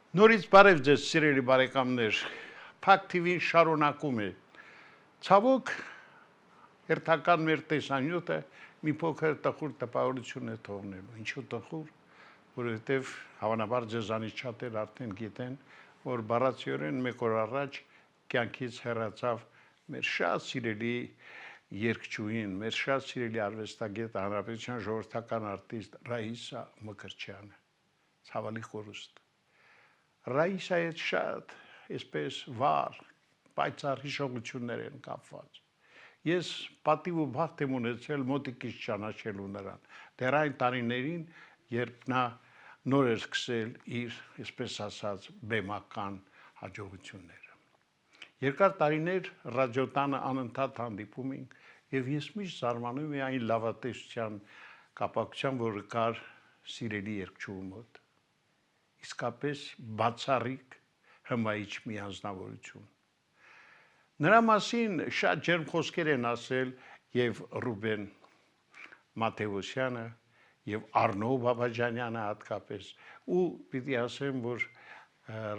Նորից բարև ձեզ, սիրելի բարեկամներ, Փակ TV-ն շարունակում է, ցավոք, հերթական մեր տեսանյութը մի փոքր տխուր տպավորություն է թողնելու, ինչու տխուր, որովհետև հավանաբար ձեզանից շատեր արդեն գիտեն, որ բառացիորեն մեկ օր առաջ կյանքից հեռացավ մեր շատ սիրելի երգչուհին, մեր շատ սիրելի արվեստագետ, հանրապետության ժողովրդական արտիստ Ռաիսա Մկրտչյանը, ցավալի կորուստ։ Ռաիսայի հետ շատ, այսպես վառ, պայծառ հիշողություններ են կապված։ Ես պատիվ ու բախտ եմ ունեցել մոտիկից ճանաչելու նրան, դեռ այն տարիներին, երբ նա նոր էր սկսել իր, այսպես ասած, բեմական հաջողությունները։ Երկար տարիներ ռադիոտանը անընդհատ հանդիպում ենք, եւ ես միշտ զարմանում եմ այն լավատեսության կապակցությամբ, որը կար սիրելի երգչուհու մոտ։ Իսկապես բացառիկ հմայիչ մի անձնավորություն։ Նրա մասին շատ ջերմ խոսքեր են ասել եւ Ռուբեն Մաթեոսյանը եւ Արնո Բաբաջանյանը հատկապես, ու պիտի ասեմ, որ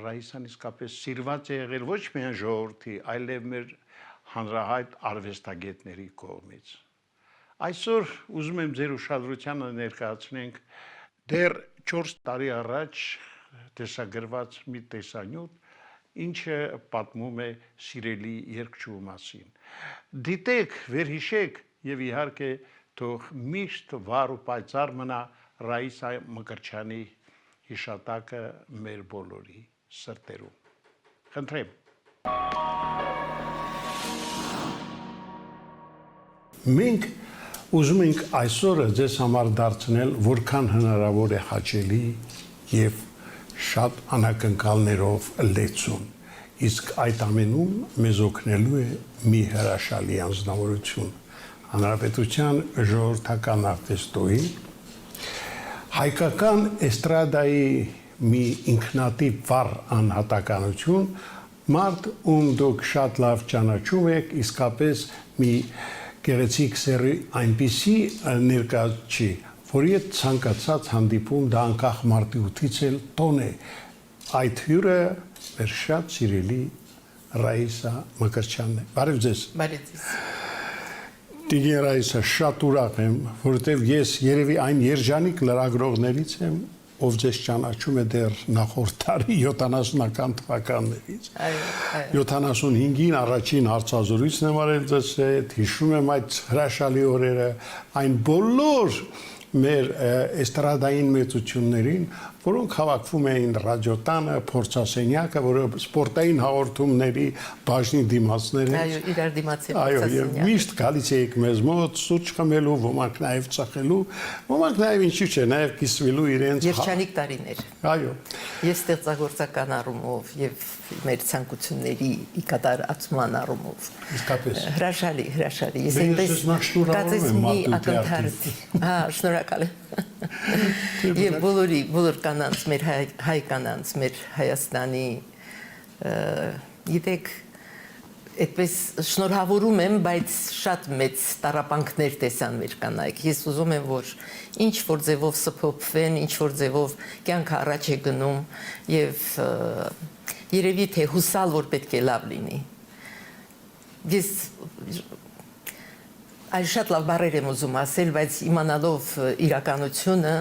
Ռաիսան իսկապես սիրված է եղել ոչ միայն ժողովրդի, այլև մեր հանրահայտ արվեստագետների կողմից։ Այսօր ուզում եմ ձեր ուշադրությանը ներկայացնենք դեռ 4 տարի առաջ տեսագրված մի տեսանյութ, ինչը պատմում է սիրելի երգչուհու մասին։ Դիտեք, վերհիշեք եւ իհարկե թող միշտ վառ ու պայծառ մնա Ռաիսա Մկրտչյանի հիշատակը մեր բոլորի սրտերում։ Խնդրեմ։ Մենք ուզում ենք այսօրը ձեզ համար դարձնել որքան հնարավոր է հաճելի եւ շատ անակնկալներով լեցուն, իսկ այդ ամենում մեզ օգնելու է մի հրաշալի անձնավորություն, հանրապետության ժողովրդական արտիստուհի, հայկական էստրադայի մի ինքնատիպ վառ անհատականություն, մարդ, ում դուք շատ լավ ճանաչում եք, իսկապես մի գեղեցիկ սերի այնպիսի ներկայացուցիչ, որի հետ ցանկացած հանդիպում դա անկախ մարտի էլ տոն է։ Այդ հյուրը մեր շատ սիրելի Ռաիսա Մկրտչյանն է։ Բարև ձեզ։ Բարև ձեզ։ Տիկին Ռաիսա, շատ ուրախ եմ, որովհետև ես երևի այն երջանիկ լրագրողներից եմ, ով ձեզ ճանաչում է դեռ նախորդ տարի 70-ական թվականներից։ 75-ին առաջին հարցազրույցն եմ արել ձեզ հետ, հիշում եմ այդ հրաշալի օրերը, այն բոլոր մեր էստրադային մեծություններին, որոնք հավաքվում էին ռադիոտանը, փորձասենյակը, որը սպորտային հաղորդումների բաժնի դիմացներ են։ Այո, իրար դիմացի Այո, եւ միշտ գալիս եք մեզ մոտ սուրճ խմելու, ոմանք նաեւ ծխելու, ոմանք նաեւ ինչու՞ չէ, նաեւ կիսվելու իրենց երջանիկ տարիներ։ Այո։ Ես ստեղծագործական առումով եւ մեր ցանկությունների կատարածման առումով։ Իսկապես։ Հրաշալի։ Ես այնպես կացես մի ակնթարթ։ Հա, շնորհակալ եմ։ Եվ բոլոր կանանց, մեր հայ կանանց, մեր Հայաստանի, գիտեք, այդպես շնորհավորում եմ, բայց շատ մեծ տառապանքներ տեսան մեր կանայք։ Ես ուզում եմ, որ ինչ որ ձևով սփոփվեն, ինչ որ ձևով կյանքը առաջ է գնում եւ երևի թե հուսալ, որ պետք է լավ լինի։ Ես այլ շատ լավ բառեր եմ ուզում ասել, բայց իմանալով իրականությունը,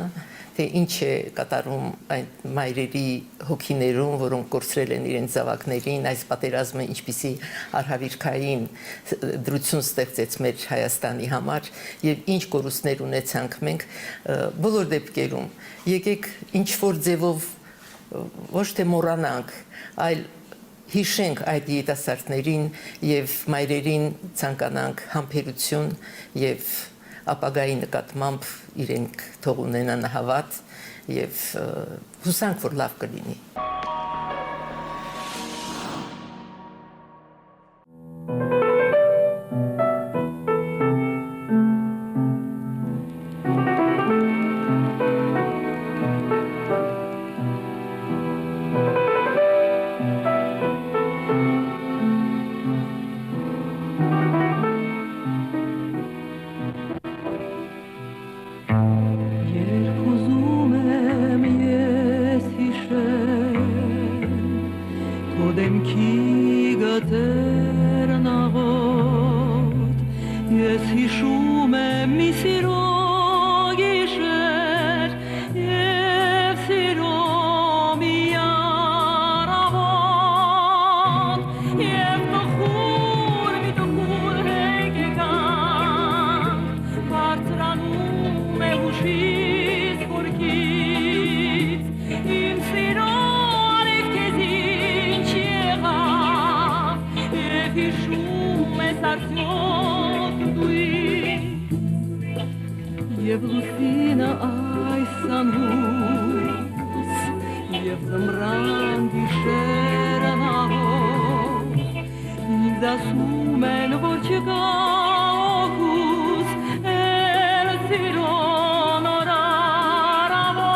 թե ինչ է կատարում այդ մայրերի հոգիներում, որոնք կորցրել են իրենց զավակներին, այս պատերազմը ինչպիսի արհավիրքային դրություն ստեղծեց մեր Հայաստանի համար եւ ինչ կորուստներ ունեցանք մենք բոլոր դեպքերում։ Եկեք ինչ որ ձևով ոչ թե մոռանանք, այլ հիշենք այդ երիտասարդներին եւ մայրերին ցանկանանք համբերություն եւ ապագայի նկատմամբ իրենք թող ունենան հավատ եւ հուսանք, որ լավ կլինի։ Երբ ուզում եմ ես հիշել բարձրանում է հուշից խորքից, իմ սիրո արև քեզ ինչ եղավ, և հիշում ես արդյոք դու Եվ լուսինը այս անհուս, և զմրան գիշերը նահող, ինձ ասում են, որ չկա օգուս, էլ սիրո նոր առավոտ,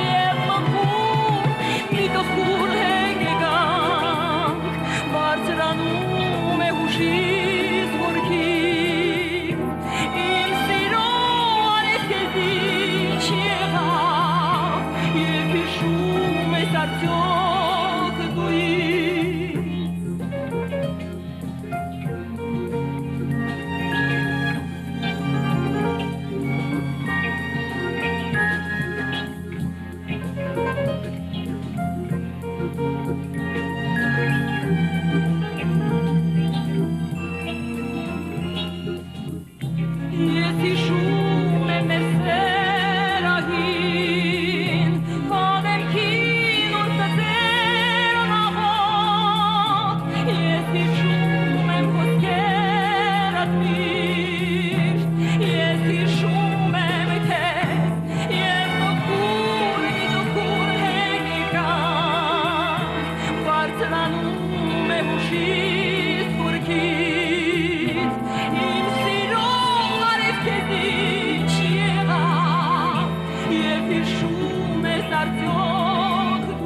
և մաքուր մի տխուր հեգեգանք, բարձրանում է հուշից խորքից, իմ սիրո արև քեզ ինչ եղավ, և հիշում ես արդյոք դու Ես հիշում եմ մեր սերահին, քո դեմքին ու ծծերը նավոտ, ես հիշում եմ խոսքերդ միշտ, ես հիշում եմ քեզ, և տխուր հեգեգանք, բարձրանում է հուշից խորքից, իմ սիրո քեզ ինչ եղավ, և հիշում ես արդյոք դու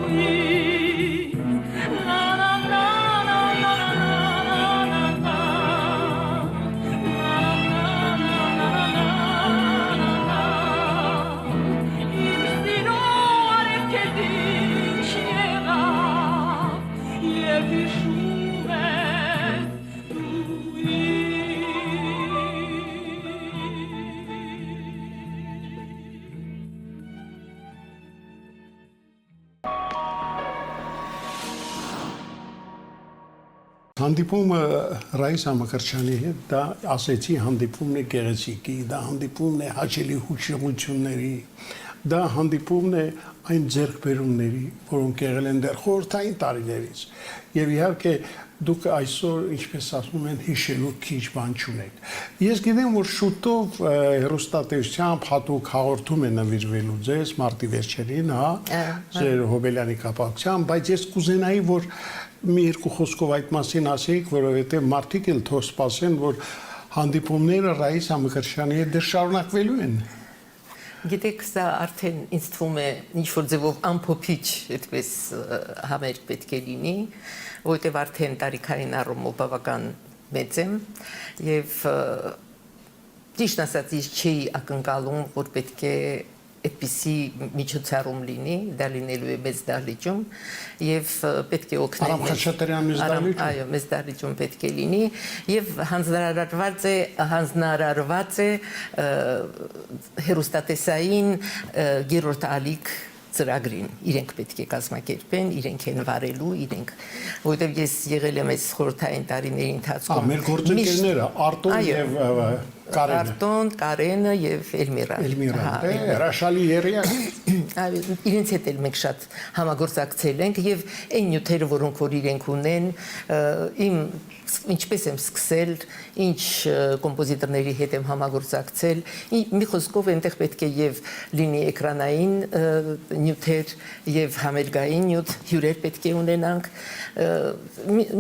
Իմ սիրո արև քեզ ինչ եղավ, և հիշում ես Հանդիպումը Ռայիսա Մկրտչյանի հետ դա ասեցի հանդիպումն է գեղեցիկի, դա հանդիպումն է հաճելի հուշեղությունների, դա հանդիպումն է այն ձեռքբերումների, որոնք եղել են դեռ խորհրդային տարիներից։ Եվ իհարկե դուք այսօր, ինչպես ասում են, հիշելու քիչ բան չունեք։ Ես գիտեմ, որ շուտով հեռուստատեսությամբ հատուկ հաղորդում է նվիրվելու ձեզ մարտի վերջերին, հա, ձեր Հոբելյանի կապակցությամբ, բայց ես կուզենայի, որ մի երկու խոսքով այդ մասին ասեիք, որովհետև մարդիկ էլ թող սպասեն, որ հանդիպումները Ռայիսա Մկրտչյանի հետ դեռ շարունակվելու են։ Գիտեք, սա արդեն ինձ թվում է ինչ-որ ձևով ամփոփիչ այդպես համերգ պետք է լինի, որովհետև արդեն տարիքային առումով բավական մեծ եմ եւ ճիշտ ասած ես չի ակնկալում, որ պետք է այդպիսի միջոցառում լինի, դա լինելու է մեծ դահլիճում եւ պետք է օգնել Արամ Խաչատրյան մեծ դահլիճում։ Այո, մեծ դահլիճում պետք է լինի եւ հանձնարարված է հերոստատեսային գերորդ ալիք ծրագրին իրենք պետք է կազմակերպեն, իրենք են վարելու, իրենք, որովհետև ես եղել եմ այս խորհրդային տարիների ընթացքում։ Մեր գործընկերները Արտոն եւ Կարենը։ Արտոն, Կարենը եւ Էլմիրան։ Էլմիրան, հրաշալի երիակ։ Այո, իրենց հետ էլ մենք շատ համագործակցել ենք եւ այն նյութերը, որոնք որ իրենք ունեն, իմ ինչպես եմ սկսել, ինչ կոմպոզիտորների հետ եմ համագործակցել, մի խոսքով այնտեղ պետք է եւ լինի էկրանային նյութեր եւ համերգային նյութ, հյուրեր պետք է ունենանք,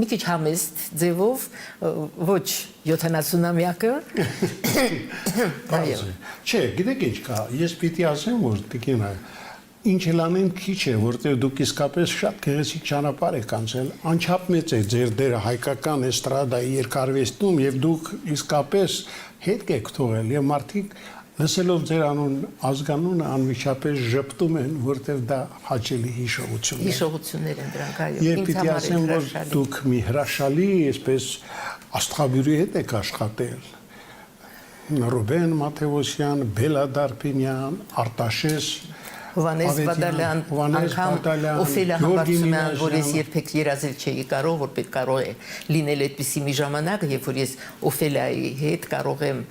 մի քիչ համեստ ձևով, ոչ 70-ամյակը։ Չէ, գիտեք ինչ կա, ես պիտի ասեմ, որ տիկինա ինչ էլ անեն քիչ է, որտեղ դուք իսկապես շատ գեղեցիկ ճանապարհ եք անցել, անչափ մեծ է ձեր դերը հայկական էստրադայի երկարվեստում եւ դուք իսկապես հետք եք թողել եւ մարդիկ լսելով ձեր ազգանունը անմիջապես ժպտում են, որտեղ դա հաճելի հիշողություններ են դրանք, այո։ Եվ պիտի ասեմ, որ դուք մի հրաշալի, այսպես աստղաբյուրի հետ եք աշխատել։ Ռուբեն Մաթեոսյան, Բելա Դարպինյան, Արտաշես Հովանես Բադալյան, անգամ Օֆելիա Համբարձումյան, որ ես երբեք երազել չէի կարող, որ պետք կարող է լինել այդպիսի մի ժամանակ, երբ որ ես Օֆելիայի հետ կարող եմ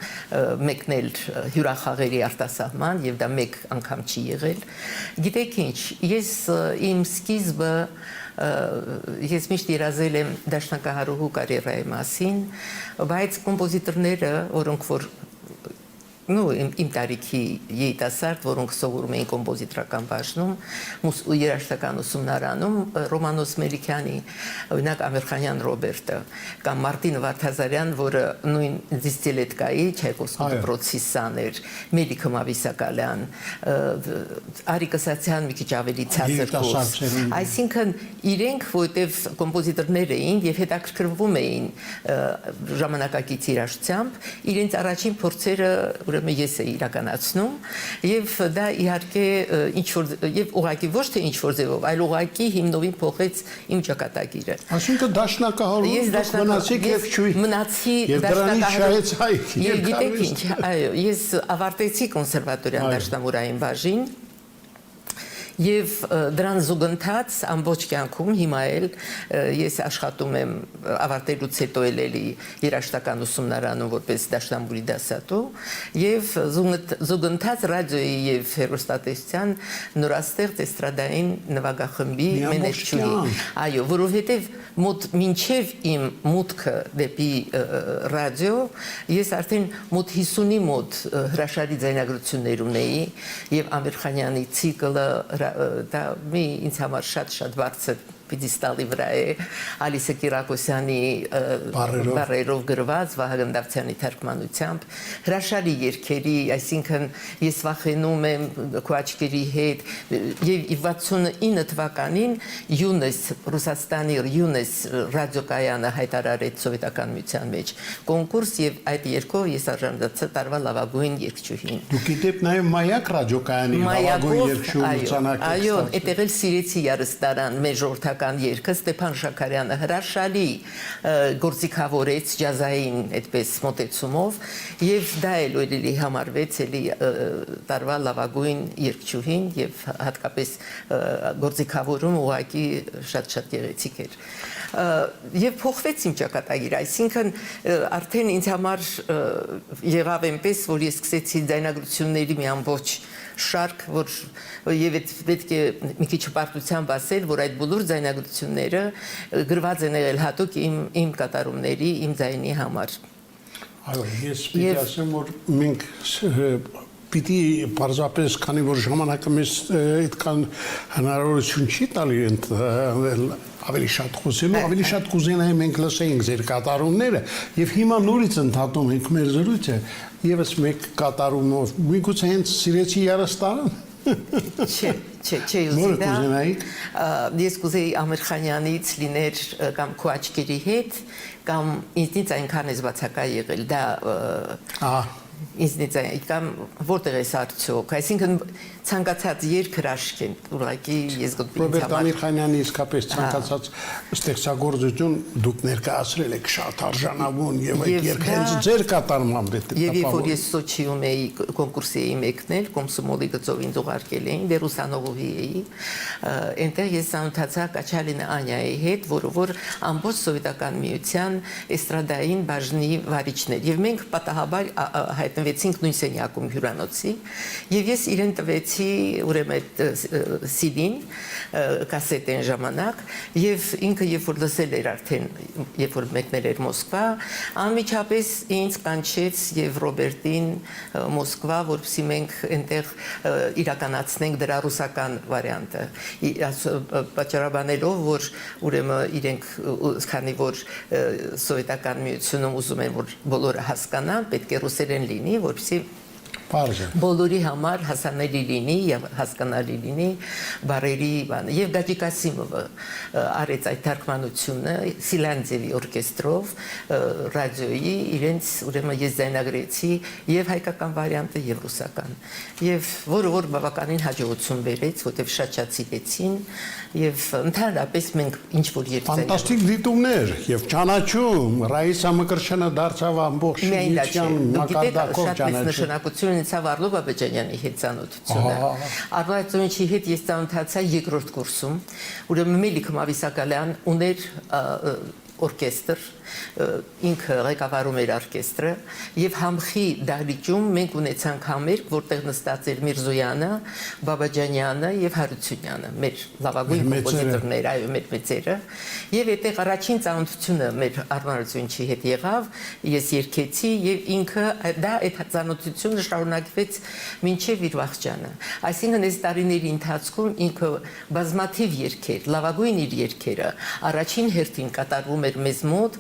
մեկնել հյուրախաղերի արտասահման եւ դա մեկ անգամ չի եղել։ Գիտեք ինչ, ես իմ սկիզբը ես միշտ երազել եմ դաշնակահարուհու կարիերայի մասին, բայց կոմպոզիտորները, որոնք որ իմ տարիքի երիտասարդ, որոնք սովորում էին կոմպոզիտորական բաժնում, երաժշտական ուսումնարանում, Ռոմանոս Մելիքյանի, օրինակ Ամիրխանյան Ռոբերտը, կամ Մարտին Վարդազարյան, որը նույն դիստիլետկայի Չայկովսկի դպրոցի սան էր, Մելիքը Մավիսակալյան, Արիկ Ասացյան մի քիչ ավելի ցածր կուրս։ Այսինքն իրենք, որտեվ կոմպոզիտորներ էին եւ հետաքրքրվում էին ժամանակակից երաժշտությամբ, իրենց առաջին փորձերը ուրեմն ես էի իրականացնում եւ դա իհարկե ինչ որ եւ ուղղակի ոչ թե ինչ որ ձևով, այլ ուղղակի հիմնովին փոխեց իմ ճակատագիրը։ Այսինքն դաշնակահարուհու մնացիք եւ չուի։ Մնացի դաշնակահարուհու։ Եվ գիտեք ինչ, այո, ես ավարտեցի կոնսերվատորիան դաշնամուրային բաժին Եվ դրան զուգընթաց ամբողջ կյանքում հիմա էլ ես աշխատում եմ ավարտելուց հետո էլի երաժշտական ուսումնարանում որպես դաշնամուրի դասատու եւ զուգընթաց ռադիոյի եւ հեռուստատեսության նորաստեղծ էստրադային նվագախմբի մենեջերի այո որովհետեւ մոտ մինչեւ իմ մուտքը դեպի ռադիո ես արդեն մոտ 50-ի մոտ հրաշալի ձայնագրություններ ունեի եւ Ամիրխանյանի ցիկլը դա մի ինձ համար շատ բարձր պիդեստալի վրա է Ալիսա Կիրակոսյանի բառերով գրված Վահագն Դավթյանի թարգմանությամբ հրաշալի երգերի, այսինքն ես վախենում եմ քո աչքերի հետ եւ 69 թվականին ՅՈՒՆԵՍ Ռուսաստանի ՅՈՒՆԵՍ ռադիոկայանը հայտարարեց սովետական միության մեջ կոնկուրս եւ այդ երգով ես արժանացա տարվա լավագույն երգչուհին։ Դուք գիտեք նաեւ Մայակ ռադիոկայանի լավագույն երգչուհի ցանակը։ Այո, այդտեղ էլ սիրեցի երստարան մեր ժողովրդական երգը Ստեփան Շաքարյանը հրաշալի գործիքավորեց ջազային այդպես մոտեցումով եւ դա էլ էլի համարվեց էլի տարվա լավագույն երգչուհին եւ հատկապես գործիքավորում ուղղակի շատ գեղեցիկ էր եւ փոխվեց իմ ճակատագիրը այսինքն արդեն ինձ համար եղավ այնպես որ ես սկսեցի ձայնագրությունների մի ամբողջ շարք որ եւ պետք է մի քիչ պարտությամբ ասել որ այդ բոլոր ձայնագրությունները գրված են եղել հատուկ իմ կատարումների իմ ձայնի համար այո ես պիտի ասեմ որ մենք պիտի պարզապես քանի որ ժամանակը մեզ այդքան հնարավորություն չի տալի ավելի շատ խոսելու, ավելի շատ կուզենայի մենք լսեինք ձեր կատարումները եւ հիմա նորից ընդհատում ենք մեր զրույցը եւս մեկ կատարումով միգուցե հենց սիրեցի երաստարան Չէ, ես կուզեի Ամիրխանյանից լիներ կամ քո աչքերի հետ կամ ինձնից այնքան է զբացակա եղել դա ինձնից կամ որտեղ է արդյոք այսինքն ցանկացած երգ հրաշք են ուղղակի ես գտնում եմ Ռոբերտ Ամիրխանյանի իսկապես ցանկացած ստեղծագործություն դուք ներկայացրել եք շատ արժանավուն եւ այդ երգը ձեր կատարմամբ է եւ երբ որ ես Սոչիում էի կոնկուրսի էի մեկնել Կոմսոմոլի գծով ինձ ուղարկել էին դեր ուսանողուհի էի այնտեղ ես ծանոթացա Կաչալինա Անյայի հետ որ ամբողջ սովետական միության էստրադային բաժնի վարիչներ եւ մենք պատահաբար հայտնվեցինք նույն սենյակում հյուրանոցի եւ ես իրեն տվեցի ուրեմն CD-ին կասետեն ժամանակ եւ ինքը երբ որ լսել էր արդեն երբ որ մեկնել էր Մոսկվա անմիջապես ինձ կանչեց եւ Ռոբերտին Մոսկվա որպեսզի մենք այնտեղ իրականացնենք դրա ռուսական վարիանտը պատճառաբանելով որ ուրեմն իրենք քանի որ սովետական միությունում ուզում են որ բոլորը հասկանան պետք է ռուսերեն լինի որպեսզի բոլորի համար հասանելի լինի եւ հասկանալի լինի բարերի բանը եւ Գաջիկ Ասիմովը արեց այդ թարգմանությունը Սիլանդիևի օրկեստրով ռադիոյի իրենց ուրեմն ես ձայնագրեցի եւ հայկական վարիանտը եւ ռուսական եւ որ բավականին հաջողություն բերեց որտեւ շատ սիրեցին եւ ընդհանրապես մենք ինչ որ երբ ֆանտաստիկ դիտումներ եւ ճանաչում Ռաիսա Մկրտչյանը դարձավ ամբողջ միության մակարդակով ճանաչում ունեցավ Արլո Բաբաջանյանի հետ ծանոթությունը։ Արլո Բաբաջանի հետ ես ծանոթացա երկրորդ կուրսում, ուրեմն Մելիք Մավիսակալյան ուներ օրկեստր, ինքը ղեկավարում էր օրկեստրը եւ համխի դահլիճում մենք ունեցանք համերգ, որտեղ նստած էր Միրզոյանը, Բաբաջանյանը եւ Հարությունյանը, մեր լավագույն կոմպոզիտորները, այո, մեր մեծերը, եւ այդտեղ առաջին ծանոթությունը մեր Արմարությունչի հետ եղավ, ես երգեցի եւ ինքը դա այդ ծանոթությունը շարունակվեց մինչեւ իր վախճանը։ Այսինքն այս տարիների ընթացքում ինքը բազմաթիվ երգեր, լավագույն իր երգերը առաջին հերթին կատարվում էր մեզ մոտ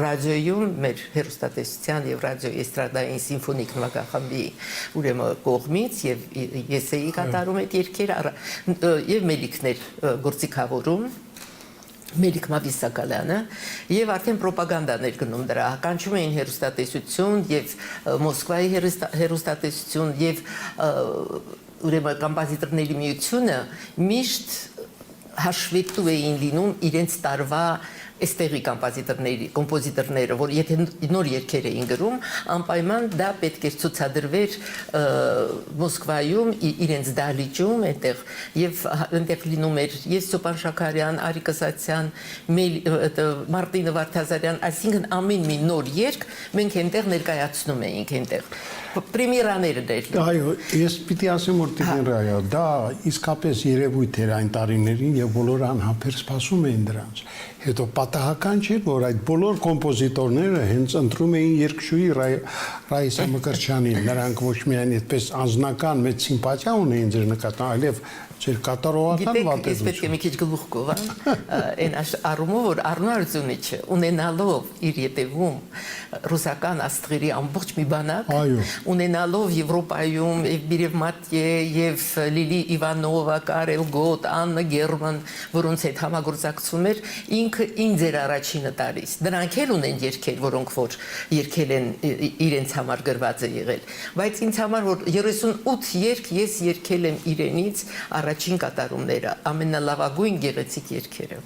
ռադիոյում մեր հեռուստատեսության եւ ռադիո էստրադային սիմֆոնիկ նվագախմբի ուրեմն կողմից եւ ես էի կատարում այդ երգերը եւ Մելիքներ գործիքավորում Մելիք Մավիսակալյանը եւ արդեն ռոպագանդաներ գնում դրա կանչում էին հեռուստատեսություն եւ Մոսկվայի հեռուստատեսություն եւ ուրեմն կոմպոզիտորների միությունը միշտ հաշվետու էին լինում իրենց տարվա Էստեղի կոմպոզիտորները, որ եթե նոր երգեր էին գրում, անպայման դա պետք էր ցուցադրվեր Մոսկվայում իրենց դահլիճում այնտեղ եւ այնտեղ լինում էր Սոպան Շաքարյան, Արիկ Ասացյան, Մարտինե Վարդազարյան, այսինքն ամեն մի նոր երգ մենք այնտեղ ներկայացնում էինք այնտեղ պրեմիերաները դեր։ Այո, ես պիտի ասեմ որ Տիգրան Ռայա, դա իսկապես երևույթ էր այն տարիներին եւ բոլորը անհամբեր սպասում էին դրանց։ Հետո պատահական չէ, որ այդ բոլոր կոմպոզիտորները հենց ընտրում էին երգչուհի Ռայիսա Մկրտչյանին, նրանք ոչ միայն այդպես անձնական մեծ սիմպաթիա ունեին ձեր նկատմամբ, այլև ձեր կատարողական վատեզություն։ Ես պետք է մի քիչ գլուխ կովամ, այն առումով որ Արնարդզունիչը ունենալով իր ետևում ռուսական աստղերի ամբողջ մի բանակ, ունենալով Եվրոպայում եւ Բիրև Մատյե եւ Լիլի Իվանովա, Կարել Գոտ, Աննա Գերման, որոնց հետ համագործակցում էր, ինքը ինձ էր առաջինը տալիս։ Դրանք էլ ունեն երգեր, որոնք որ երգել են իրենց համար գրված է եղել, բայց ինձ համար որ 38 երգ ես երգել եմ իրենից առաջին կատարումները, ամենալավագույն գեղեցիկ երգերը։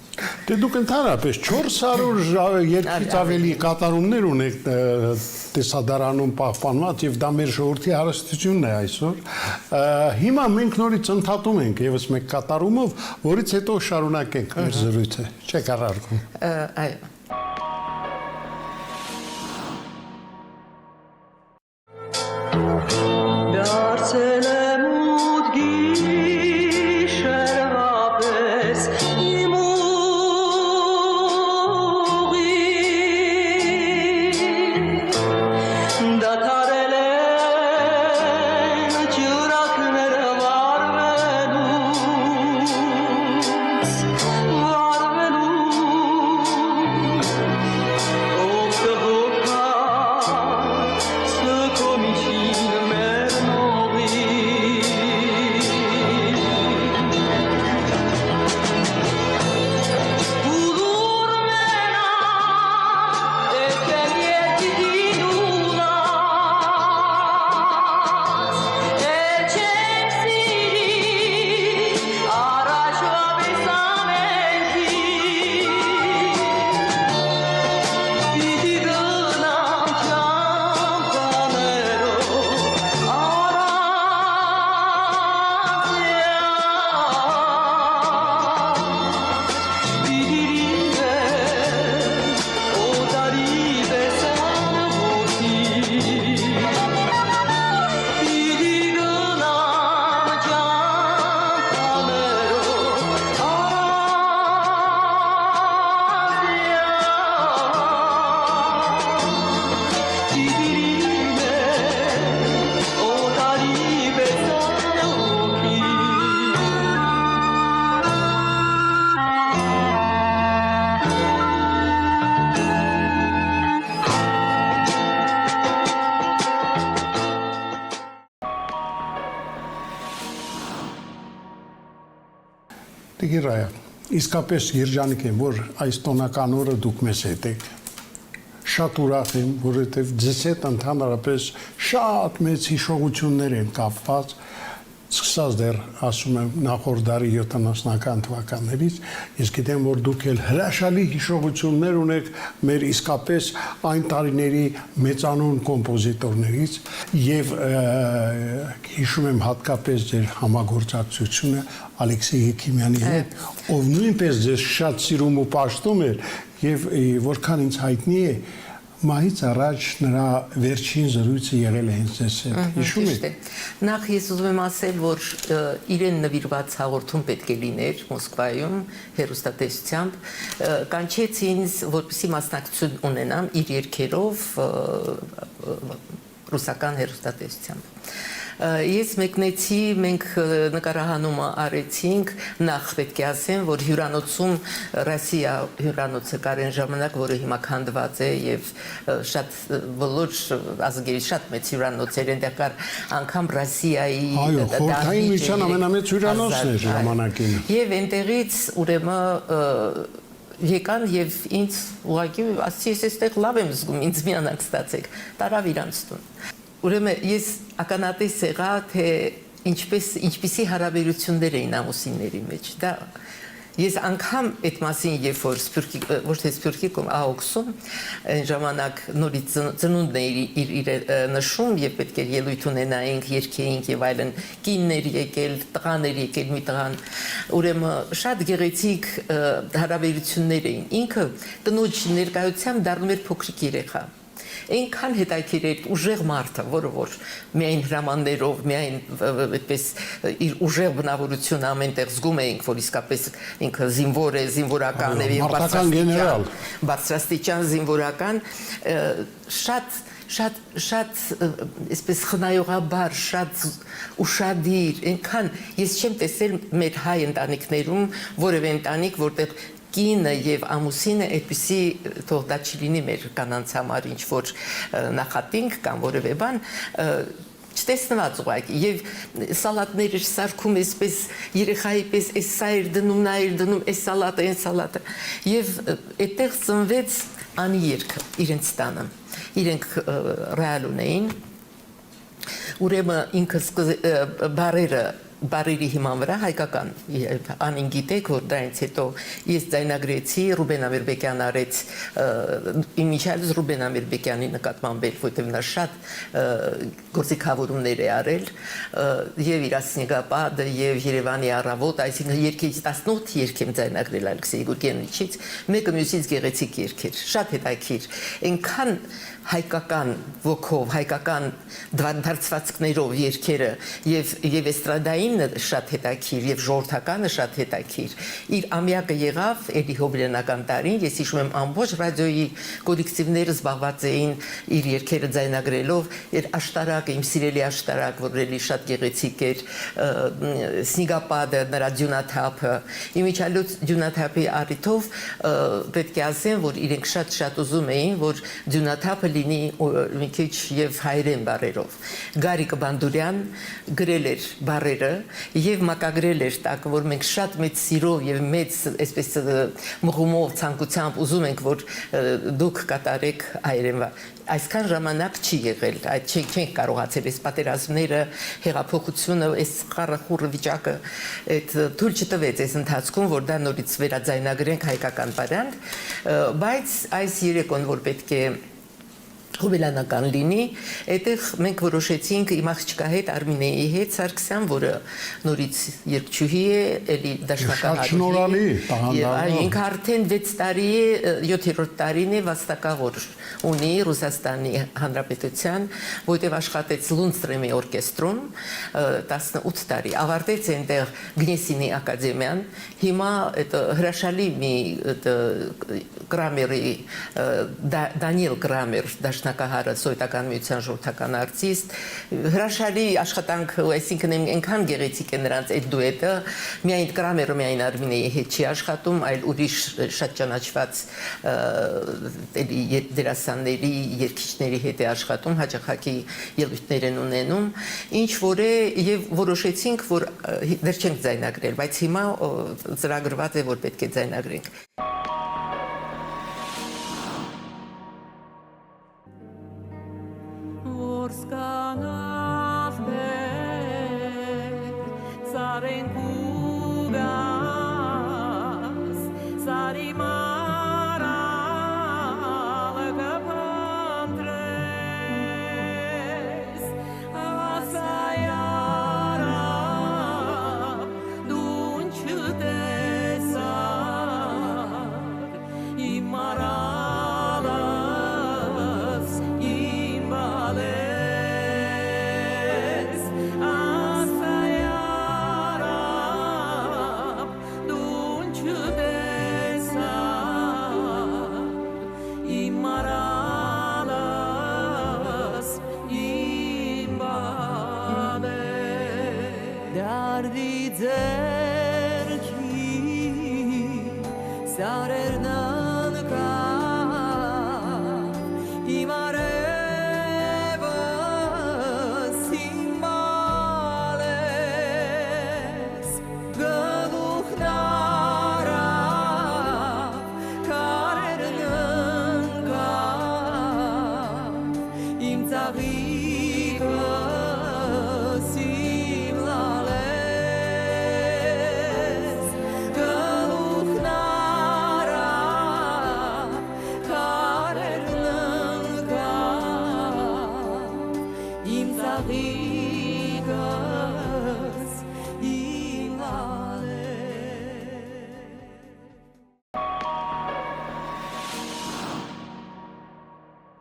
Դե դուք ընդհանրապես 400 երգից ավելի կատարումներ ունեք տեսադարանում պահպանված եւ դա մեր ժողովրդի հարստությունն է այսօր։ Հիմա մենք նորից ընդհատում ենք եւս մեկ կատարումով, որից հետո շարունակենք մեր զրույցը։ Չեք առարկում։ Այո։ Տիգրան, իսկապես երջանիկ եմ, որ այս տոնական օրը դուք մեզ հետ եք։ Շատ ուրախ եմ, որովհետև ձեզ հետ ընդհանրապես շատ մեծ հիշողություններ են կապված։ սկսած դեռ ասում եմ նախորդ դարի 70-ական թվականներից, ես գիտեմ, որ դուք էլ հրաշալի հիշողություններ ունեք մեր իսկապես այն տարիների մեծանուն կոմպոզիտորներից եւ հիշում եմ հատկապես ձեր համագործակցությունը Ալեքսեյ Եկիմյանի հետ, ով նույնպես ձեզ շատ սիրում ու պաշտում էր եւ որքան ինձ հայտնի է Մահից առաջ նրա վերջին զրույցը եղել է հենց ձեզ հետ։ Հիշում եք։ Նախ ես ուզում եմ ասել, որ իրեն նվիրված հաղորդում պետք է լիներ Մոսկվայում հեռուստատեսությամբ, կանչեց ինձ, որպեսզի մասնակցություն ունենամ իր երգերով ռուսական հեռուստատեսությամբ։ Ես մեկնեցի, մենք նկարահանումը արեցինք, նախ պետք է ասեմ, որ հյուրանոցում Ռոսիա հյուրանոցը կար այն ժամանակ, որը հիմա քանդված է եւ շատ բոլոր ազգերի շատ մեծ հյուրանոցեր այնտեղ կար անգամ Ռոսիայի այո, խորհրդային միության ամենամեծ հյուրանոցն էր ժամանակին։ Եվ այնտեղից ուրեմն եկան եւ ինձ ուղղակի ասեցի, ես այստեղ լավ եմ զգում, ինձ միանակ ստացեք, տարավ իրանց տուն։ Ուրեմն ես ականատես եղա, թե ինչպիսի հարաբերություններ էին ամուսինների մեջ։ Դա ես անգամ այդ մասին, երբ որ ոչ թե Սփյուռքի աղոքսում այն ժամանակ նորից ծնունդն է իր նշում եւ պետք է ելույթ ունենայինք, երգեինք եւ այլն, կիններ եկել, տղաներ եկել, մի տղան, ուրեմն շատ գեղեցիկ հարաբերություններ էին։ Ինքը տնոջ ներկայությամբ դառնում էր փոքրիկ երեխա։ Այնքան հետաքրքիր էր ուժեղ մարդը, որը որ միայն հրամաններով, միայն այդպես իր ուժեղ բնավորությունը ամենտեղ զգում էինք, որ իսկապես ինքը զինվոր է, զինվորական է, բարձրաստիճան զինվորական, շատ այսպես խնայողաբար, շատ ուշադիր, այնքան ես չեմ տեսել մեր հայ ընտանիքներում որևէ ընտանիք, որտեղ կինը եւ ամուսինը այդպիսի թող դա չլինի մեր կանանց համար ինչ որ նախատինք կամ որևէ բան չտեսնված ուղղակի եւ սալատներ էր սարքում այսպես երեխայի պես այս սա էր դնում նա էր դնում այս սալատը այն սալատը եւ այդտեղ ծնվեց անի երգը իրենց տանը իրենք ռեալ ունեին ուրեմն ինքը բարերի հիման վրա հայկական անին գիտեք որ դրանից հետո ես ձայնագրեցի Ռուբեն Ամիրբեկյան արեց իմիջիալս Ռուբեն Ամիրբեկյանի նկատմամբ որտեղ նա շատ գործիքավորումներ է արել եւ իր Ասնիգապադը եւ Երևանի առավոտ այսինքն երկից 18 երգ եմ ձայնագրել Ալեքսեյ Գուրգենիչից մեկը մյուսից գեղեցիկ երգեր շատ հետաքրքիր այնքան հայկական ոգով հայկական դարձվածքներով երգերը եւ էստրադայինը շատ հետաքրքիր եւ ժողովրդականը շատ հետաքրքիր իր ամյակը եղավ էլի հոբելյանական տարին ես հիշում եմ ամբողջ ռադիոյի կոլեկտիվները զբաղված էին իր երգերը ձայնագրելով իր աշտարակը իմ սիրելի աշտարակ որ էլի շատ գեղեցիկ էր Սնիգապադը նրա դյունաթափը իմիջիալոց դյունաթափի առիթով պետք է ասեմ որ իրենք շատ ուզում էին որ դյունաթափը լինի մի քիչ եւ հայերեն բառերով Գարիկ Բանդուրյան գրել էր բառերը եւ մակագրել էր տակ որ մենք շատ մեծ սիրով եւ մեծ այսպես մղումով ցանկությամբ ուզում ենք որ դուք կատարեք հայերեն այսքան ժամանակ չի եղել այդ չենք կարողացել այս պատերազմները հեղափոխությունը այս խառախուռ վիճակը այդ թույլ չտվեց այս ընթացքում որ դա նորից վերաձայնագրենք հայկական բառանք բայց այս երեկոն որ պետք է հոբելյանական լինի, այդտեղ մենք որոշեցինք իմ աղջկա հետ Արմինեի հետ Սարգսյան, որը նորից երգչուհի է, էլի դաշնակահարուհի է, ինքը արդեն 6 տարի է, 7-րդ տարին է վաստակավոր ունի Ռուսաստանի Հանրապետության, որտեղ աշխատեց Լունդստրեմի օրկեստրում 18 տարի, ավարտեց այնտեղ Գնեսինի ակադեմիան, հիմա հրաշալի մի գրամերի Դանիել Գրամեր դաշնակահարը սովետական միության ժողովրդական արտիստ հրաշալի աշխատանք այսինքն այնքան գեղեցիկ է նրանց այդ դուետը միայն Գրամերը միայն Արմինեի հետ չի աշխատում այլ ուրիշ շատ ճանաչված դերասանների երգիչների հետ է աշխատում հաճախակի ելույթներ են ունենում ինչ որ է եւ որոշեցինք որ դեռ չենք ձայնագրել բայց հիմա ծրագրված է որ պետք է ձայնագրենք Որսկանախ բեր Արդի ձերքի սարերն անկավ իմ արևս հիմալես գլուխն արավ քարերն ընկավ իմ ծաղիկս իմ լալես գլուխն արավ քարերն ընկավ իմ ծաղիկս իմ լալես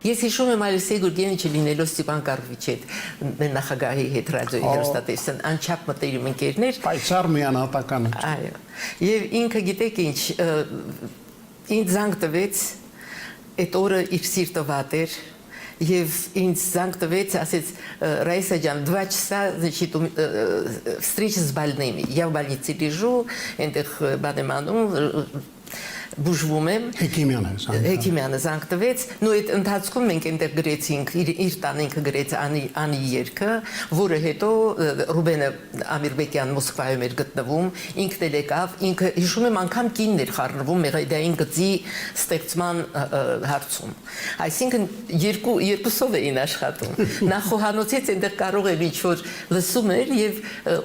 Ես հիշում եմ Ալեքսեյ Գուրգենիչը լինելով Ստեփան Կարլովիչի հետ նախագահի հետ ռադիոյի հեռուստատեսության անչափ մտերիմ ընկերներ Պայծառ միանատական Այո եւ ինքը գիտեք ինչ ինձ զանգ տվեց այդ օրը իր սիրտը վատ էր եւ ինձ զանգ տվեց ասեց Раиса ջան 2 часа значит встреча с больными я в больнице лежу այնտեղ բան եմ անում բուժվում եմ Հեկիմյանը զանգ տվեց նույն այդ ընթացքում մենք այնտեղ գրեցինք իր տան ինքը գրեց անի երգը որը հետո Ռուբենը Ամիրբեկյան Մոսկվայում էր գտնվում ինքն էլ եկավ ինքը հիշում եմ անգամ կինն էր խառնվում Մեղեդային գծի ստեղծման հարցում այսինքն երկուսով էին աշխատում նախ խոհանոցից այնտեղ կարող էր ինչ որ լսում էր եւ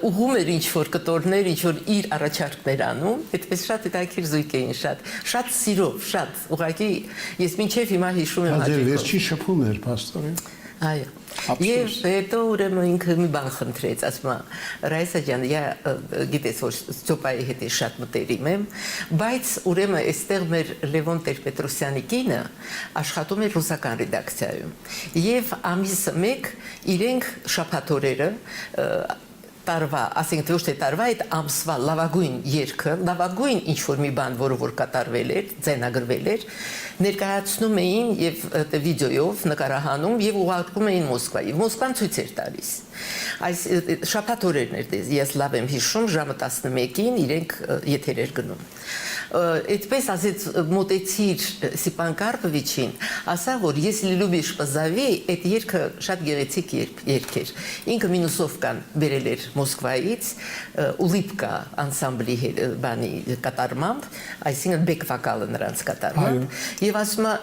ուղում էր ինչ որ կտորներ ինչ որ իր առաջարկներ անում այդպես շատ հետաքրքիր զույգ էին շատ սիրով, շատ ուղղակի ես մինչև հիմա հիշում եմ հաջողը։ Վերջի շփումն էր փաստորեն։ Այո։ Եվ հետո ուրեմն ինքը մի բան խնդրեց, ասում է Ռայսա ջան, я գիտես որ Ստյոպայի հետ շատ մտերիմ եմ, բայց ուրեմն այստեղ մեր Լևոն Տեր-Պետրոսյանի կինը աշխատում էր ռուսական ռեդակցիայում։ Եվ ամիսը մեկ իրենք շաբաթօրերը տարվա, ասենք թե ոչ թե տարվա այդ ամսվա լավագույն երգը, լավագույն ինչ որ մի բան, որը որ կատարվել էր, ձայնագրվել էր, ներկայացնում էին եւ վիդեոյով նկարահանում եւ ուղարկում էին Մոսկվա։ Եվ Մոսկվան ցույց էր տալիս։ Այս շաբաթօրերն էր դες, ես լավ եմ հիշում, ժամը 11-ին իրենք եթեր էր գնում։ Այդպես ասեց մոտեցիր Ստեփան Կարլովիչին, ասա որ если любишь позови, այդ երգը շատ գեղեցիկ երգ էր։ Ինքը մինուսովկան բերել էր Մոսկվայից, Ուլիպկա անսամբլի բանի կատարմամբ, այսինքն բեք վոկալը նրանց կատարմամբ, եւ ասում է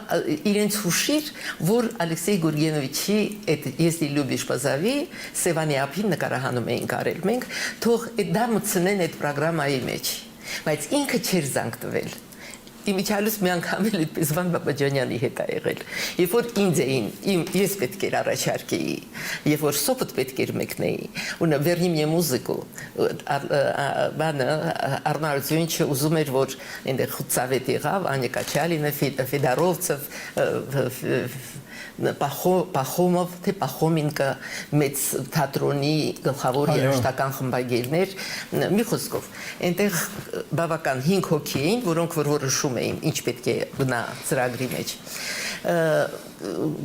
իրենց հուշիր, որ Ալեքսեյ Գուրգենովիչի այդ если любишь позови Սևանի ափին նկարահանում էինք արել մենք, թող այդ դա մտցնեն այդ ծրագրամայի մեջ։ Բայց ինքը չէր զանգ տվել։ Իմիջիալուս մի անգամ էլ այդպես Վան Բաբաջանյանի հետ ա եղել։ Երբ որ ինձ էին, ես պետք էր առաջարկեի, երբ որ սոպտ պետք էր մեկնեի, ու նա վերնի мне музыку, բանը Արնարդյունչը ուզում էր որ այնտեղ խուցավետ եղավ, Անյա Կաչալինը, Ֆեդորովցև, Պախոմով, թե Պախոմինկը մեծ թատրոնի գլխավոր երաժշտական խմբագիրներ, մի խոսքով, այնտեղ բավական 5 հոգի էին, որոնք որ որոշում էին, ինչ պետք է գնա ծրագրի մեջ։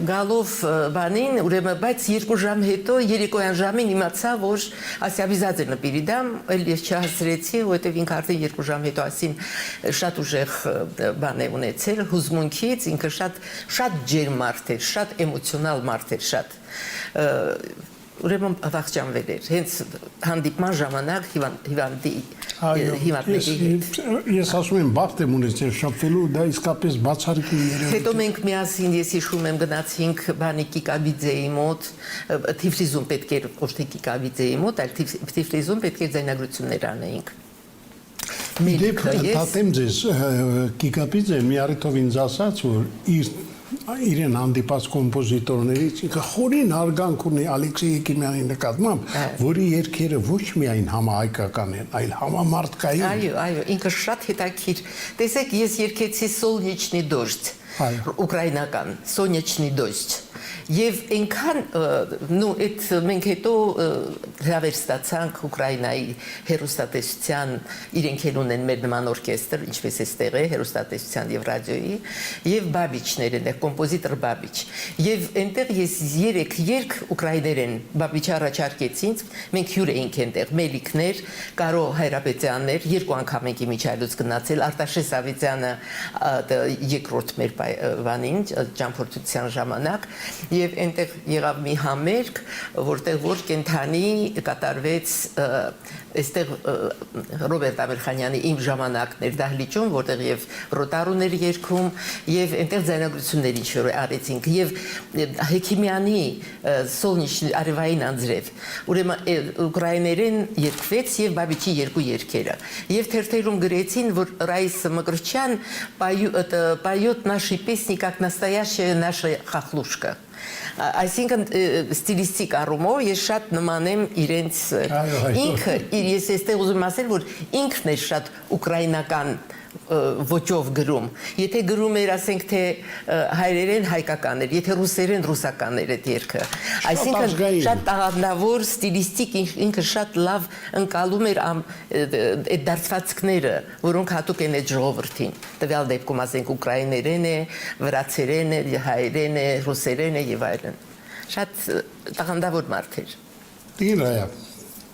Գալով բանին, ուրեմն, բայց 2 ժամ հետո, երեկոյան ժամին իմացա, որ ասի обязательно передам, էլ ես չհասցրեցի, որովհետև ինքը արդեն 2 ժամ հետո ասին շատ ուժեղ բան է ունեցել, հուզմունքից, ինքը շատ ջերմ մարդ էր, շատ էմոցիոնալ մարդ էր, շատ ուրեմն վախճանվել էր, հենց հանդիպման ժամանակ հիվանդների հետ։ Ես ասում եմ բախտ եմ ունեցել շփվելու, դա իսկապես բացառիկ երևույթ է։ Հետո մենք միասին ես հիշում եմ գնացինք բանի Կիկաբիձեի մոտ, Թիֆլիզում պետք էր ոչ թե Կիկաբիձեի մոտ, այլ Թիֆլիզում պետք էր ձայնագրություններ անեինք։ Դատեմ ձեզ, Կիկաբիձեն մի առիթով ինձ ասաց, որ իրեն հանդիպած կոմպոզիտորներից ինքը խորին հարգանք ունի Ալեքսեյ Հեկիմյանի նկատմամբ, որի երգերը ոչ միայն համահայկական են, այլ համամարտկային։ Այո, ինքը շատ հետաքրքիր։ Տեսեք, ես երգեցի Солнечный дождь, ուկրաինական Սոնյաչնի դոյստ եւ այնքան նու այդ մենք հետո հրավեր ստացանք Ուկրաինայի հերոստատեսության իրենք էլ ունեն մեր նման օրկեստր ինչպես էստեղ է հերոստատեսության եւ ռադիոյի եւ Բաբիչներն է կոմպոզիտոր Բաբիչ եւ այնտեղ ես 3 երգ ուկրաիներեն Բաբիչը առաջարկեցին մենք հյուր էինք այնտեղ Մելիքներ Կարո Հայրապետյաններ երկու անգամ ենք իմիջայլուց գնացել Արտաշես Ավետյանը երկրորդ մեր բանին ճամփորդության ժամանակ եւ այնտեղ եղավ մի համերգ, որտեղ որ կենթանի կատարվեց այստեղ Ռոբերտ Ամիրխանյանի իմ ժամանակներ դահլիճում, որտեղ եւ ռոտարուներ երգում եւ այնտեղ ձայնագրություններ ինչ-որ արեցինք եւ Հեքիմյանի Սոլնիչնի արևային անձրև։ Ուրեմն ուկրաիներեն երգվեց եւ Բաբիչի երկու երգերը։ Եվ թերթերում գրեցին, որ Раиса Макрычян поет наши песни как настоящая наша хохлушка։ Այսինքն ստիլիստիկ առումով ես շատ նման եմ իրենց ինքը ես էստեղ ուզում ասել որ ինքն է շատ ուկրաինական ոճով գրում եթե գրում էր ասենք թե հայերեն հայկական էր եթե ռուսերեն ռուսական էր այդ երգը այսինքն շատ տաղանդավոր ստիլիստիկ ինքը շատ լավ ընկալում էր այդ դարձվածքները որոնք հատուկ են այդ ժողովրդին տվյալ դեպքում ասենք ուկրաիներեն է վրացերեն է հայերեն է ռուսերեն է եւ այլն շատ տաղանդավոր մարդ էր Տիրայա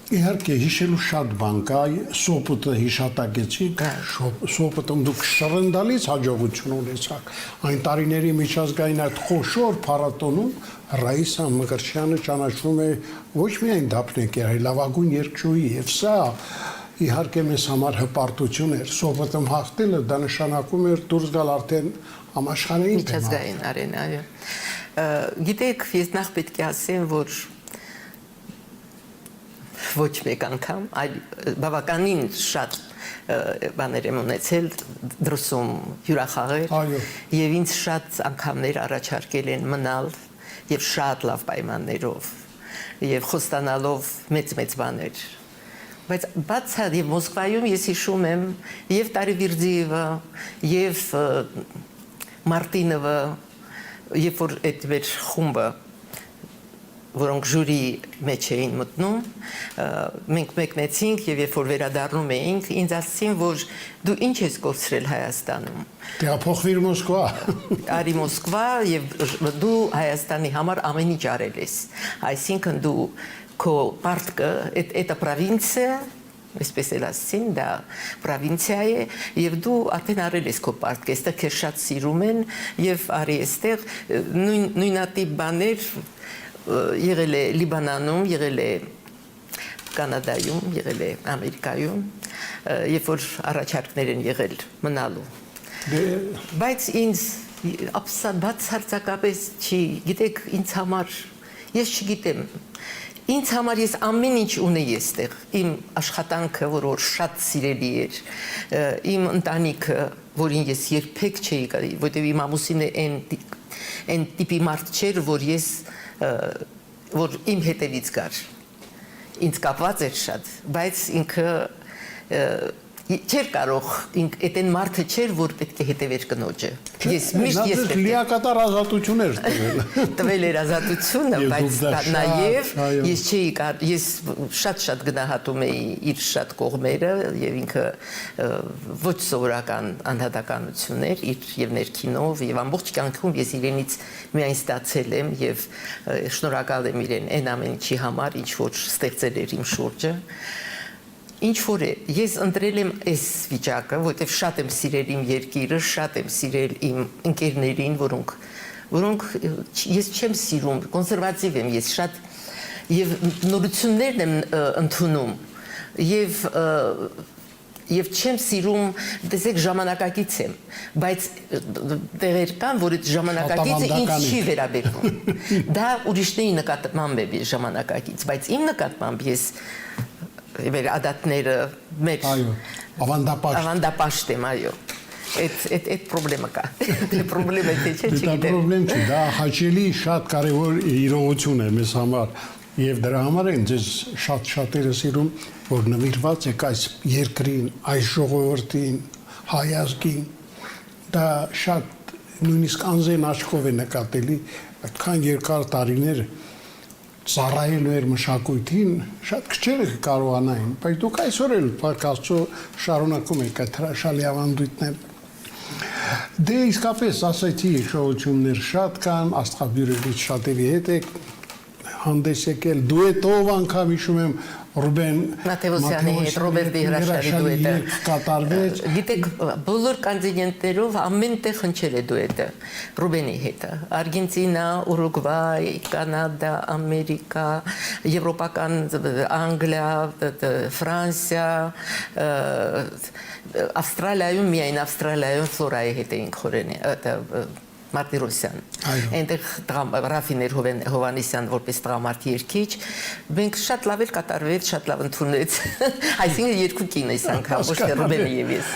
Իհարկե հիշելու շատ բան կա, Սոպոտը հիշատակեցի, Սոպոտում դուք շռնդալից հաջողություն ունեցաք։ Այն տարիների միջազգային այդ խոշոր փառատոնում Ռաիսա Մկրտչյանը ճանաչվում է ոչ միայն դափնեկեր, այլ լավագույն երգչուհի, եւ սա իհարկե մեզ համար հպարտություն էր։ Սոպոտում հաղթելը դա նշանակում էր դուրս գալ արդեն համաշխարհային միջազգային արենա, այո։ Գիտեք, ես նախ պետք է ասեմ, որ ոչ մեկ անգամ, այլ բավականին շատ բաներ եմ ունեցել դրսում հյուրախաղեր եւ ինձ շատ անգամներ առաջարկել են մնալ եւ շատ լավ պայմաններով եւ խոստանալով մեծ բաներ բայց բացա եւ Մոսկվայում ես հիշում եմ եւ Տարիվիրձիևը եւ Մարտինովը եւ որ այդ մեր խումբը որոնք ժյուրի մեջ էին մտնում, մենք մեկնեցինք եւ երբ որ վերադառնում էինք, ինձ ասացին, որ դու ինչ ես կորցրել Հայաստանում։ Դե փոխվիր Մոսկվա։ Արի Մոսկվա եւ դու Հայաստանի համար ամեն ինչ արել ես։ Այսինքն դու քո պարտքը, это провинция, այսպես էլ ասեցին, դա պրովինցիա է եւ դու արդեն արել ես քո պարտքը, այստեղ քեզ շատ սիրում են եւ արի այստեղ նույնատիպ բաներ եղել է Լիբանանում, եղել է Կանադայում, եղել է Ամերիկայում, երբ որ առաջարկներ են եղել մնալու։ Բայց ինձ բացարձակապես չի, գիտեք, ինձ համար, ես չգիտեմ, ինձ համար ես ամեն ինչ ունեի այստեղ, իմ աշխատանքը, որ շատ սիրելի էր, իմ ընտանիքը, որին ես երբեք չէի գալի, որտեղ իմ ամուսինը այն տիպի մարդ չէր, որ ես որ իմ հետևից գար ինձ կապված էր շատ բայց ինքը չէր կարող այդեն մարդը չէր որ պետք է հետևեր կնոջը ես միշտ ես լիակատար ազատություն էր տվել էր ազատությունը բայց նաև ես չէի ես շատ գնահատում էի իր շատ կողմերը եւ ինքը ոչ սովորական անհատականություն էր իր եւ ներքինով եւ ամբողջ կյանքում ես իրենից միայն ստացել եմ եւ շնորհակալ եմ իրեն այն ամեն ինչի համար ինչ որ ստեղծել էր իմ շուրջը Ինչ որ է, ես ընտրել եմ այս վիճակը, որտեղ շատ եմ սիրել իմ երկիրը, շատ եմ սիրել իմ ընկերներին, որոնք ես չեմ սիրում, կոնսերվատիվ եմ, ես շատ եւ նորություններն եմ ընդունում եւ չեմ սիրում, տեսեք ժամանակակից եմ, բայց տեղեր կան, որ այդ ժամանակակիցը ինձ չի վերաբերվում։ Դա ուրիշների նկատմամբ է ժամանակակից, բայց իմ նկատմամբ ես մեր ադատները մեր ավանդապաշտ եմ, այո, այդ պրոբլեմը կա, պրոբլեմը թե չէ, չգիտեմ։ Դա պրոբլեմ չի, դա հաճելի շատ կարևոր իրողություն է մեզ համար և դրա համար են ձեզ շատ-շատերը սիրում, որ նվիրված եք այս երկրին, այս ժողովրդին, հայ ազգին, դա շատ նույնիսկ անզեն աչքով է նկատելի այդքան երկար տարիներ ծառայելու էր մշակույթին, շատ քչերը կարողանային, բայց դուք այսօր էլ Փարքաստո շարունակում եք այդ հրաշալի ավանդույթները։ Դե իսկապես ասացի շոուություններ շատ կան, աստղաբյուրերից շատերի հետ եք հանդես եկել, դուետով անգամ հիշում եմ Ռուբեն Մաթեոսյանի հետ Ռոբերտի հրաշալի դուետը կատարվեց։ Գիտեք, բոլոր կոնտինենտներով ամենտեղ հնչել է դուետը Ռուբենի հետ։ Արգենտինա, Ուրուգվայ, Կանադա, Ամերիկա, Եվրոպական Անգլիա, Ֆրանսիա, Ավստրալիայում միայն Ավստրալիայում Ֆլորայի հետ էինք խորենի Մարտիրոսյան։ Այնտեղ Ռաֆիներ Հովանեսյան որպես տղամարդի երգիչ, մենք շատ լավ էլ կատարվեց, շատ լավ ընդունեց։ Այսինքն երկու կին էս անգամ, ոչ թե Ռուբենը եւ ես։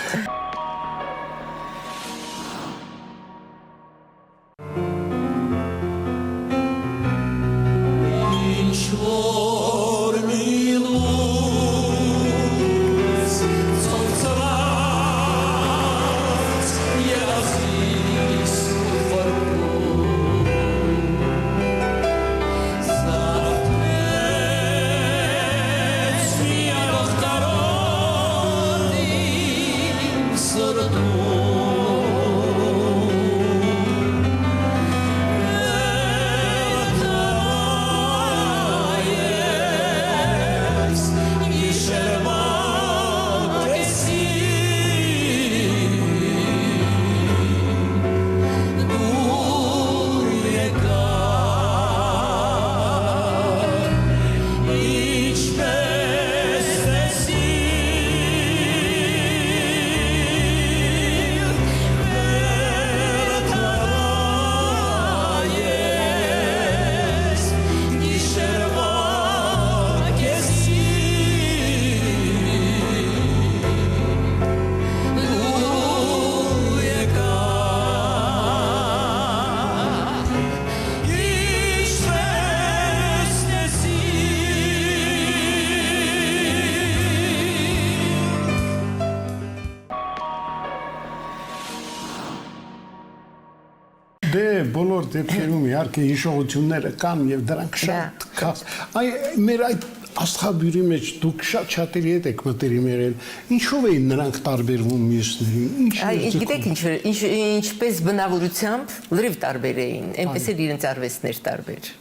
Դե բոլոր դեպքերում իհարկե հիշողությունները կան եւ դրանք շատ կան։ Այ մեր այդ աստղաբյուրի մեջ դուք շատ-շատերի հետ եք մտերիմ եղել։ Ինչով էին նրանք տարբերվում մյուսներին։ Գիտեք ինչպես բնավորությամբ լրիվ տարբեր էին, այնպես էլ իրենց արվեստներ տարբեր։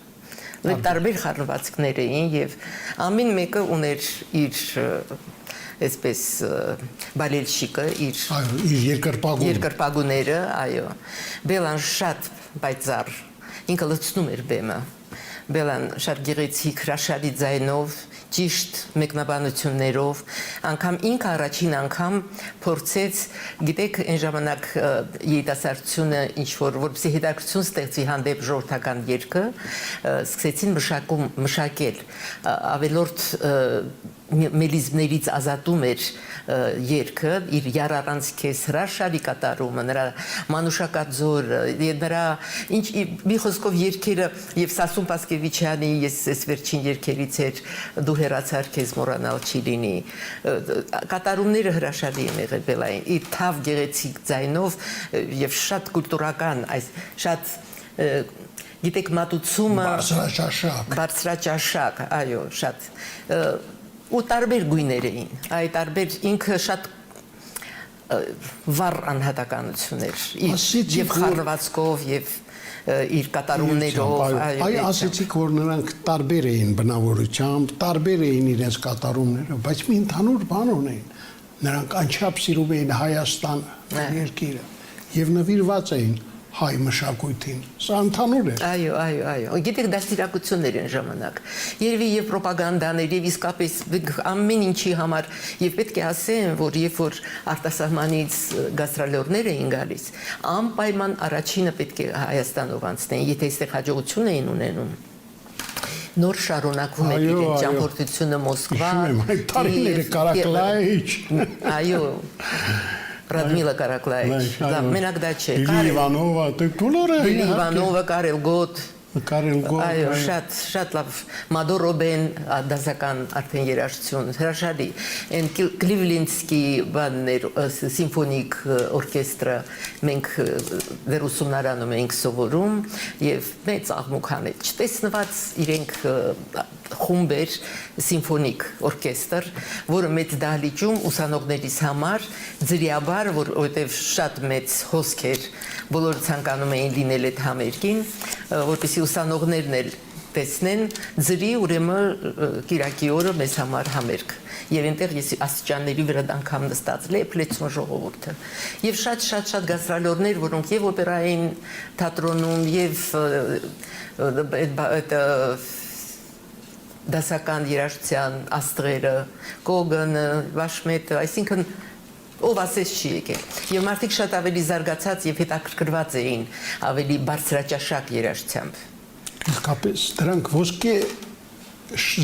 Լրիվ տարբեր խառնվածքներ էին եւ ամեն մեկը ուներ իր այսպես բալելշիկը իր երկրպագուները, այո։ Բելան շատ պայծառ, ինքը լցնում էր բեմը։ Բելան շատ գեղեցիկ, հրաշալի ձայնով, ճիշտ մեկնաբանություններով, անգամ ինքը առաջին անգամ փորձեց, գիտեք, այն ժամանակ երիտասարդությունը ինչ որ որպեսզի հետաքրքրություն ստեղծի հանդեպ ժողովրդական երգը, սկսեցին մշակել ավելորդ մելիզմներից ազատում էր երգը, իր Յարարանցքես հրաշալի կատարումը, նրա մանուշակաձորը, նրա մի խոսքով երգերը եւ Սասուն Պասկևիչյանի ես այս վերջին երգերից էր դու հեռացար քեզ մոռանալ չի լինի, կատարումները հրաշալի են եղել Բելային, իր թավ գեղեցիկ ձայնով եւ շատ կուլտուրական, այս շատ գիտեք մատուցումը բարձրաճաշակ, այո, շատ ու տարբեր գույներ էին, այ տարբեր ինքը շատ վառ անհատականություն էր եւ խառնվածքով եւ իր կատարումներով այ ասեցիք որ նրանք տարբեր էին բնավորությամբ, տարբեր էին իրենց կատարումները, բայց մի ընդհանուր բան ունեին, նրանք անչափ սիրում էին Հայաստանը, երկիրը եւ նվիրված էին հայ մշակույթին, սա ընդհանուր է։ Այո, գիտեք դաստիարակություններ են ժամանակ, երևի եւ պրոպագանդաներ եւ իսկապես ամեն ինչի համար եւ պետք է ասեմ, որ երբ որ արտասահմանից գաստրոլորներ էին գալիս, անպայման առաջինը պետք է Հայաստանով անցնեն, եթե այստեղ հաջողություն էին ունենում։ Նոր շարունակվում էր իրենց ճամփորդությունը Մոսկվա։ Հիշում եմ այդ տարիները Կարակլայիչ։ Այո։ Ռադմիլա Կարակլայիչ, մենակ դա չէ։ Իլի Իվանովա, դե բոլորը։ Իլի Իվանովա, Կարել Գոտ, Կարել գո։ Այո, շատ լավ Մադորոբեն դասական արդեն երաժշտություն հրաշալի են Կլիվլենդսկի բաններ սիմֆոնիկ օրկեստրը մենք դեր ուսումնարանում ենք սովորում եւ մեծ աղմուկան է չտեսնված իրենք խումբեր սիմֆոնիկ օրկեստր, որը մեծ դահլիճում ուսանողներից համար ձրիաբար, որովհետև շատ մեծ հոսք էր, բոլորը ցանկանում էին լինել այդ համերգին, որպեսզի ուսանողներն էլ տեսնեն ձրի ուրեմն կիրակի օրը մեզ համար համերգ։ Եվ այնտեղ ես աստիճանների վրա անգամ նստած լեցուն ժողովուրդը։ Եվ շատ գաստրոլորներ, որոնք եւ օպերային թատրոնում եւ դասական երաժշտության աստղերը, Կոգանը, Վաշմետը, այսինքն ով ասես չի եկել։ Եվ մարդիկ շատ ավելի զարգացած եւ հետաքրքրված էին ավելի բարձրաճաշակ երաժշտությամբ։ Իսկապես դրանք ոսկե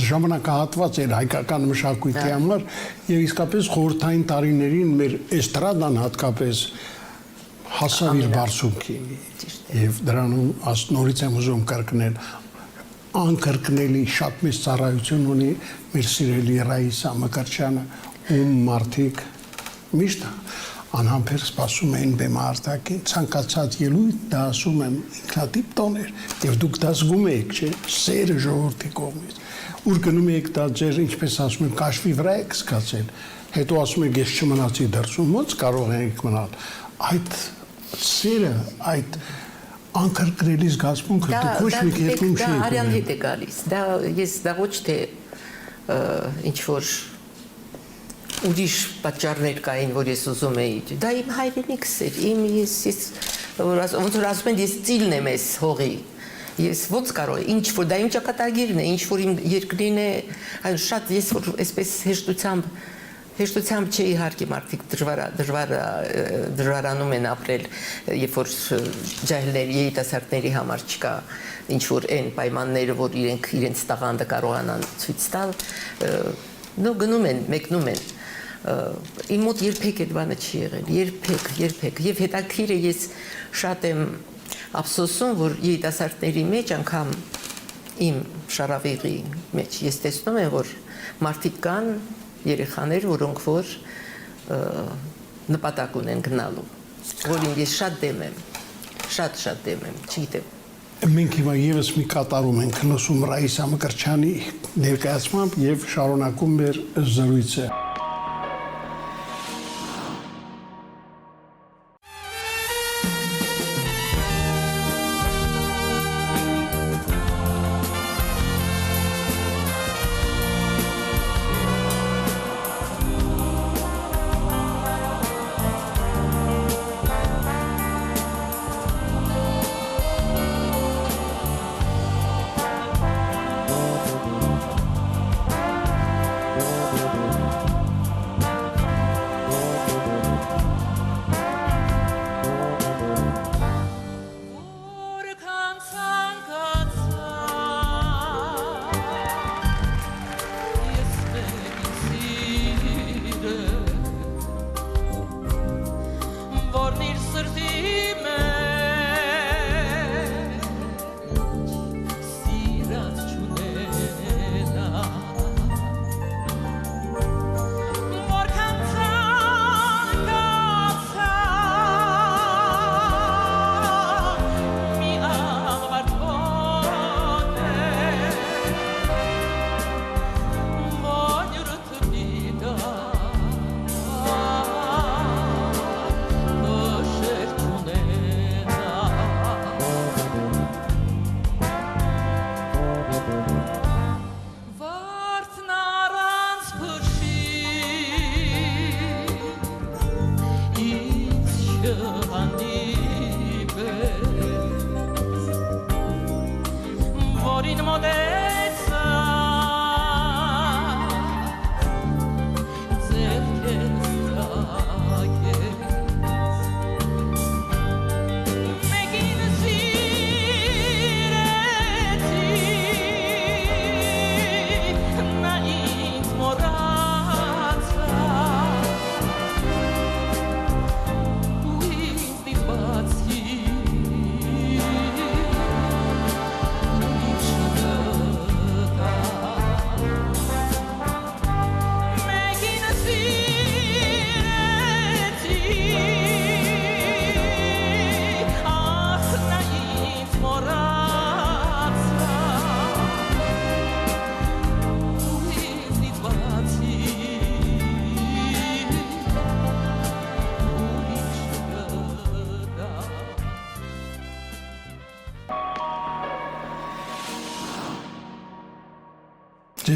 ժամանակահատված էր հայկական մշակույթի համար եւ իսկապես խորհրդային տարիներին մեր էստրադան հատկապես հասավ իր բարձունքին եւ դրանում նորից եմ ուզում կրկնել անկրկնելի շատ մեծ ծառայություն ունի մեր սիրելի Ռաիսա Մկրտչյանը, ում մարդիկ միշտ անհամբեր սպասում էին բեմարտակին, ցանկացած ելույթ դա ասում եմ ինքնատիպ տոն էր, եւ դուք դա զգում եք, չէ՞, սերը ժողովրդի կողմից։ Ուր գնում եք դա ձեր, ինչպես ասում են, կաշվի վրա եք սկացել, հետո ասում եք ես չմնացի դրսում, ո՞նց կարող ենք մնալ։ Այդ սերը, այդ անկրկնելի զգացմունքը դուք ոչ մի կերպում չեք։ Դա արյան հետ է գալիս։ Դա ոչ թե ինչ որ ուրիշ պատճառներ կային, որ ես ուզում էի։ Դա իմ հայրենիքս էր, ոնց որ ասում են, ես ծիլն եմ ես հողի։ Ես ոնց կարող եմ, ինչ որ դա իմ ճակատագիրն է, ինչ որ իմ երկրին է, այո շատ ես որ այսպես հեշտությամբ չէ իհարկե մարդիկ դժվարանում են ապրել, երբ որ ջահելների երիտասարդների համար չկա ինչ որ այն պայմանները, որ իրենց տաղանդը կարողանան ցույց տալ, գնում են, մեկնում են։ Իմ մոտ երբեք այդ բանը չի եղել, երբեք։ Եվ հետաքրքիր է ես շատ եմ ափսոսում, որ երիտասարդների մեջ անգամ իմ շարավիղի մեջ ես տեսնում եմ, որ մարդիկ կան երեխաներ, որոնք որ նպատակ ունեն գնալու, որին ես շատ դեմ եմ, շատ դեմ եմ, չգիտեմ։ Մենք հիմա եւս մի կատարում ենք լսում Ռաիսա Մկրտչյանի ներկայացմամբ եւ շարունակում մեր զրույցը։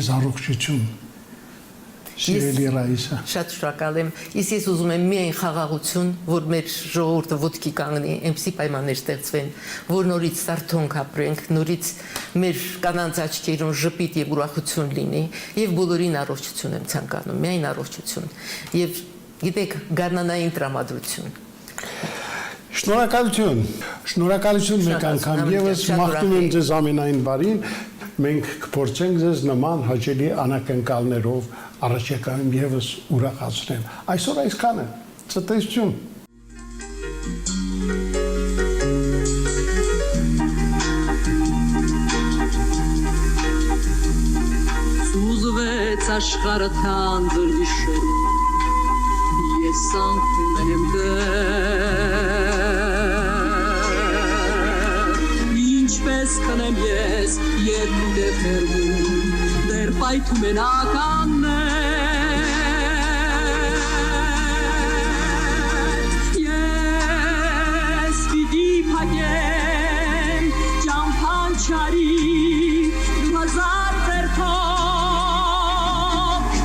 Ձեզ առողջություն։ Սիրելի Ռայիսա։ Շատ շնորհակալ եմ։ Ես ուզում եմ միայն խաղաղություն, որ մեր ժողովուրդը ոտքի կանգնի, այնպիսի պայմաններ ստեղծվեն, որ նորից սարթոնք ապրենք, նորից մեր կանանց աչքերում ժպիտ եւ ուրախություն լինի, եւ բոլորին առողջություն եմ ցանկանում, միայն առողջություն։ Եվ գիտեք, գարնանային տրամադրություն։ Շնորհակալություն։ Շնորհակալություն մեկ անգամ եւս մաղթում եմ ձեզ ամենայն բարին։ Մենք կփորձենք ձեզ նման հաճելի անակնկալներով առաջիկայում եւս ուրախացնել։ Այսօր այսքանը։ Ցտեսություն։ Սուզվեց աշխարհը թանձր գիշերում, ես անկում եմ ինչպես կնեմ ես երկու դեպերում, դեր պայթում են ականներ, ես պիտի փակեմ ճամփանչարի դու հազար ձեռքով,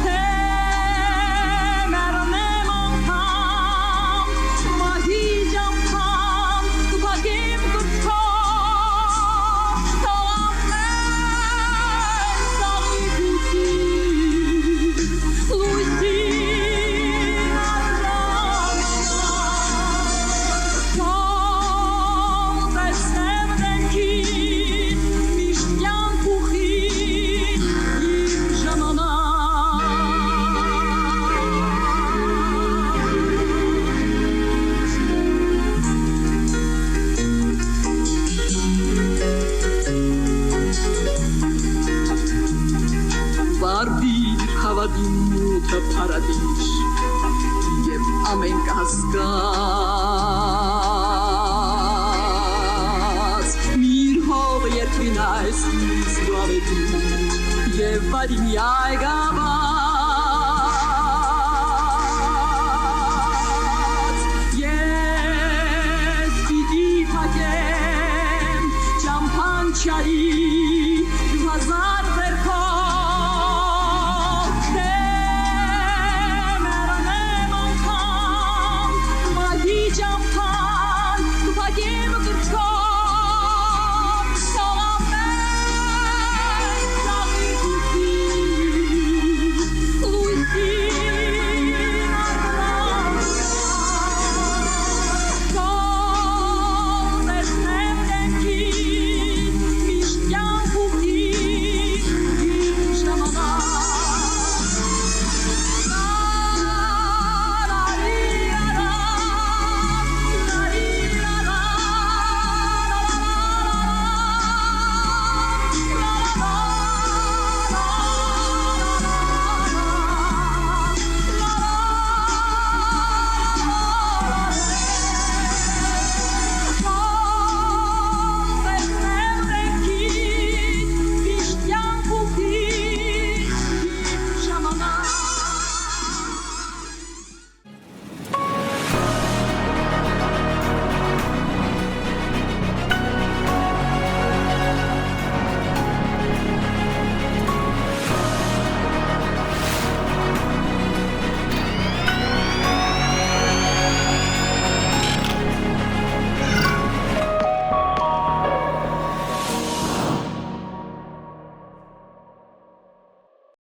թե մեռնեմ անգամ, մահի ճամփան կփակեմ կրծքով, Paradis, եւ ամեն կասկած միր հող երկրին այս դու ավետու եւ բարի մի այգա